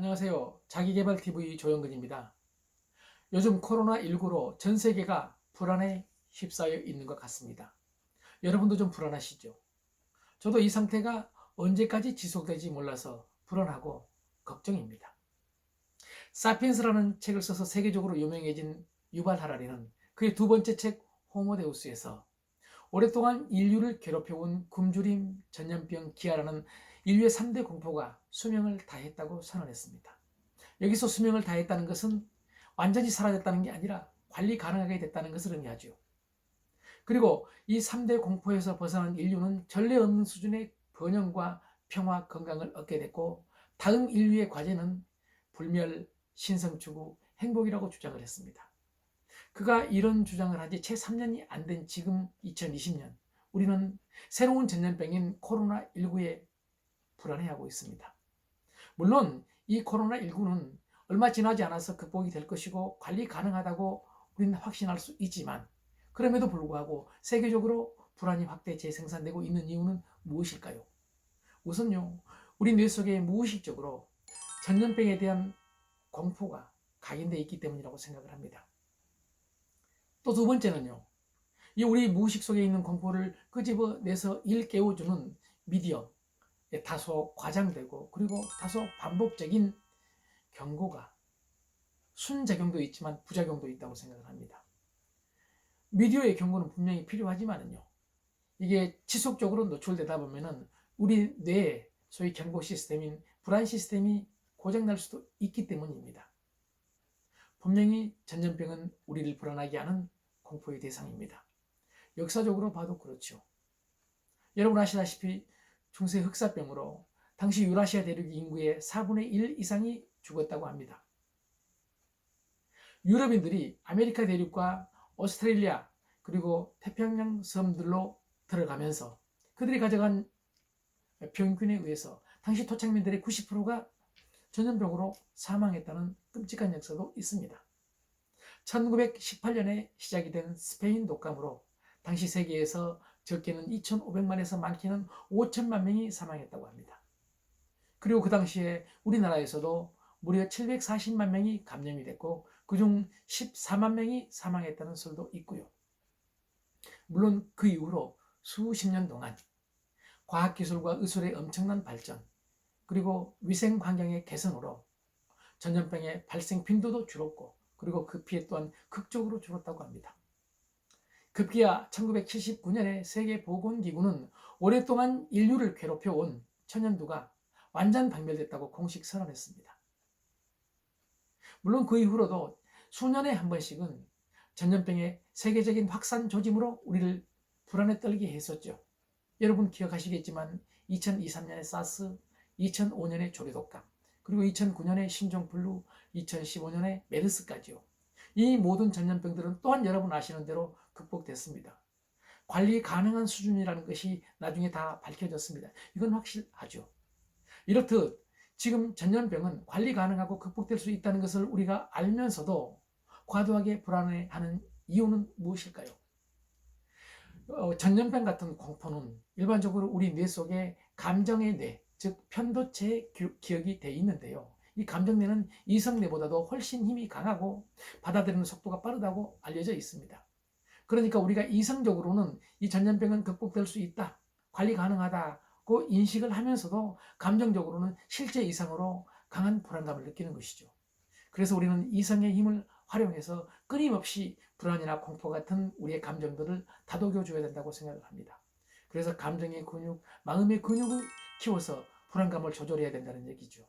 안녕하세요. 자기계발TV 조영근입니다. 요즘 코로나19로 전 세계가 불안에 휩싸여 있는 것 같습니다. 여러분도 좀 불안하시죠? 저도 이 상태가 언제까지 지속될지 몰라서 불안하고 걱정입니다. 사피엔스라는 책을 써서 세계적으로 유명해진 유발 하라리는 그의 두 번째 책 호모데우스에서 오랫동안 인류를 괴롭혀온 굶주림, 전염병, 기아라는 인류의 3대 공포가 수명을 다했다고 선언했습니다. 여기서 수명을 다했다는 것은 완전히 사라졌다는 게 아니라 관리 가능하게 됐다는 것을 의미하죠. 그리고 이 3대 공포에서 벗어난 인류는 전례 없는 수준의 번영과 평화, 건강을 얻게 됐고 다음 인류의 과제는 불멸, 신성추구, 행복이라고 주장을 했습니다. 그가 이런 주장을 한 지 채 3년이 안 된 지금 2020년 우리는 새로운 전염병인 코로나19에 불안해하고 있습니다. 물론 이 코로나19는 얼마 지나지 않아서 극복이 될 것이고 관리 가능하다고 우리는 확신할 수 있지만 그럼에도 불구하고 세계적으로 불안이 확대 재생산되고 있는 이유는 무엇일까요? 우선요, 우리 뇌 속에 무의식적으로 전염병에 대한 공포가 각인되어 있기 때문이라고 생각을 합니다. 또 두 번째는요, 이 우리 무의식 속에 있는 공포를 끄집어내서 일깨워주는 미디어, 다소 과장되고 그리고 다소 반복적인 경고가 순작용도 있지만 부작용도 있다고 생각을 합니다. 미디어의 경고는 분명히 필요하지만요, 이게 지속적으로 노출되다 보면은 우리 뇌의 소위 경고 시스템인 불안 시스템이 고장날 수도 있기 때문입니다. 분명히 전염병은 우리를 불안하게 하는 공포의 대상입니다. 역사적으로 봐도 그렇죠. 여러분 아시다시피 중세 흑사병으로 당시 유라시아 대륙 인구의 4분의 1 이상이 죽었다고 합니다. 유럽인들이 아메리카 대륙과 오스트레일리아 그리고 태평양 섬들로 들어가면서 그들이 가져간 병균에 의해서 당시 토착민들의 90%가 전염병으로 사망했다는 끔찍한 역사도 있습니다. 1918년에 시작이 된 스페인 독감으로 당시 세계에서 적게는 2,500만에서 많게는 5천만 명이 사망했다고 합니다. 그리고 그 당시에 우리나라에서도 무려 740만 명이 감염이 됐고 그중 14만 명이 사망했다는 설도 있고요. 물론 그 이후로 수십 년 동안 과학기술과 의술의 엄청난 발전 그리고 위생 환경의 개선으로 전염병의 발생 빈도도 줄었고 그리고 그 피해 또한 극적으로 줄었다고 합니다. 급기야 1979년에 세계보건기구는 오랫동안 인류를 괴롭혀온 천연두가 완전 박멸됐다고 공식 선언했습니다. 물론 그 이후로도 수년에 한 번씩은 전염병의 세계적인 확산 조짐으로 우리를 불안에 떨게 했었죠. 여러분 기억하시겠지만 2023년에 사스, 2005년에 조류독감, 그리고 2009년에 신종플루, 2015년에 메르스까지요. 이 모든 전염병들은 또한 여러분 아시는 대로 극복됐습니다. 관리 가능한 수준이라는 것이 나중에 다 밝혀졌습니다. 이건 확실하죠. 이렇듯 지금 전염병은 관리 가능하고 극복될 수 있다는 것을 우리가 알면서도 과도하게 불안해하는 이유는 무엇일까요? 전염병 같은 공포는 일반적으로 우리 뇌 속에 감정의 뇌, 즉 편도체에 기억이 돼 있는데요. 이 감정뇌는 이성뇌보다도 훨씬 힘이 강하고 받아들이는 속도가 빠르다고 알려져 있습니다. 그러니까 우리가 이성적으로는 이 전염병은 극복될 수 있다, 관리 가능하다고 인식을 하면서도 감정적으로는 실제 이상으로 강한 불안감을 느끼는 것이죠. 그래서 우리는 이성의 힘을 활용해서 끊임없이 불안이나 공포 같은 우리의 감정들을 다독여 줘야 된다고 생각을 합니다. 그래서 감정의 근육, 마음의 근육을 키워서 불안감을 조절해야 된다는 얘기죠.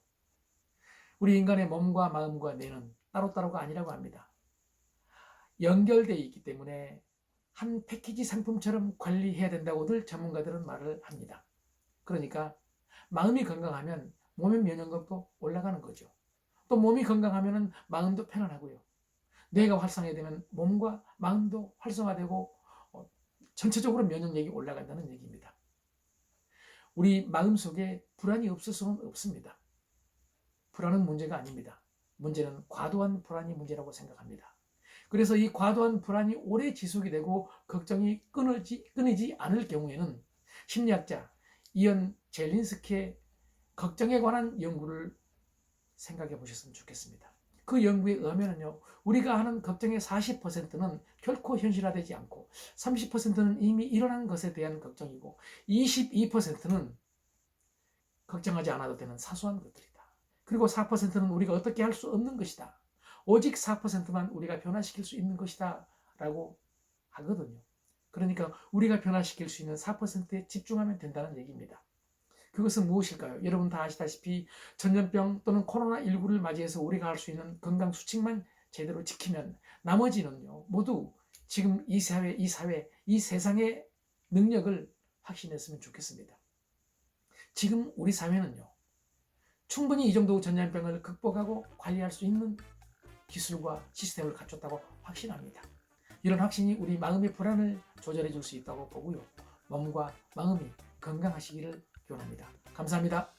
우리 인간의 몸과 마음과 뇌는 따로따로가 아니라고 합니다. 연결되어 있기 때문에 한 패키지 상품처럼 관리해야 된다고들 전문가들은 말을 합니다. 그러니까 마음이 건강하면 몸의 면역력도 올라가는 거죠. 또 몸이 건강하면 마음도 편안하고요. 뇌가 활성화되면 몸과 마음도 활성화되고 전체적으로 면역력이 올라간다는 얘기입니다. 우리 마음속에 불안이 없을 수는 없습니다. 불안은 문제가 아닙니다. 문제는 과도한 불안이 문제라고 생각합니다. 그래서 이 과도한 불안이 오래 지속이 되고 걱정이 끊이지 않을 경우에는 심리학자 이언 젤린스키의 걱정에 관한 연구를 생각해 보셨으면 좋겠습니다. 그 연구에 의하면요, 우리가 하는 걱정의 40%는 결코 현실화되지 않고 30%는 이미 일어난 것에 대한 걱정이고 22%는 걱정하지 않아도 되는 사소한 것들이다. 그리고 4%는 우리가 어떻게 할 수 없는 것이다. 오직 4%만 우리가 변화시킬 수 있는 것이다 라고 하거든요. 그러니까 우리가 변화시킬 수 있는 4%에 집중하면 된다는 얘기입니다. 그것은 무엇일까요? 여러분 다 아시다시피 전염병 또는 코로나19를 맞이해서 우리가 할 수 있는 건강 수칙만 제대로 지키면 나머지는요, 모두 지금 이 사회, 이 세상의 능력을 확신했으면 좋겠습니다. 지금 우리 사회는요, 충분히 이 정도 전염병을 극복하고 관리할 수 있는 기술과 시스템을 갖췄다고 확신합니다. 이런 확신이 우리 마음의 불안을 조절해 줄 수 있다고 보고요. 몸과 마음이 건강하시기를 기원합니다. 감사합니다.